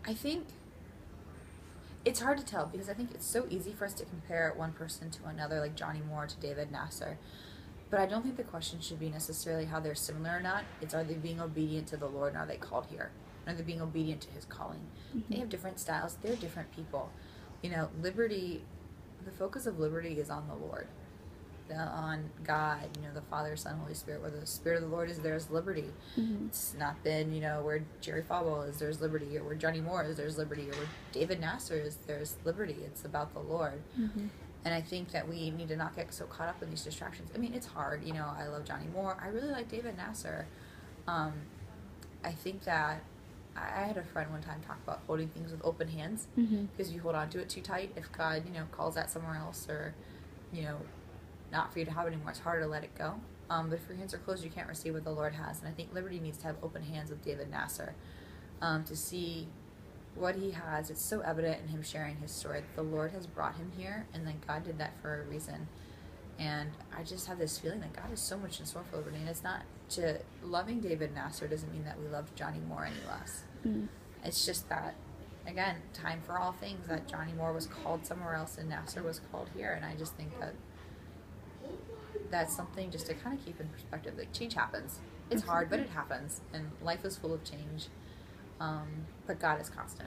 I think it's hard to tell because I think it's so easy for us to compare one person to another, like Johnny Moore to David Nasser. But I don't think the question should be necessarily how they're similar or not. It's, are they being obedient to the Lord and are they called here? Are they being obedient to his calling? They Mm-hmm. have different styles. They're different people. Liberty, the focus of liberty is on the Lord, on God, the Father, Son, Holy Spirit. Where the Spirit of the Lord is, there's liberty. Mm-hmm. It's not been, where Jerry Falwell is, there's liberty, or where Johnny Moore is, there's liberty, or where David Nasser is, there's liberty. It's about the Lord. Mm-hmm. And I think that we need to not get so caught up in these distractions. I mean, it's hard. I love Johnny Moore. I really like David Nasser. Um, I think that I had a friend one time talk about holding things with open hands, Mm-hmm. because if you hold on to it too tight, if God, calls that somewhere else, or, you know, not for you to have it anymore, it's harder to let it go. But if your hands are closed, you can't receive what the Lord has. And I think Liberty needs to have open hands with David Nasser, to see what he has. It's so evident in him sharing his story that the Lord has brought him here, and then God did that for a reason. And I just have this feeling that God has so much in store for Liberty, and it's not to loving David Nasser doesn't mean that we loved Johnny Moore any less. Mm-hmm. It's just that, again, time for all things, that Johnny Moore was called somewhere else and Nasser was called here. And I just think that that's something just to kind of keep in perspective. Like, change happens. It's hard, but it happens, and life is full of change. But God is constant.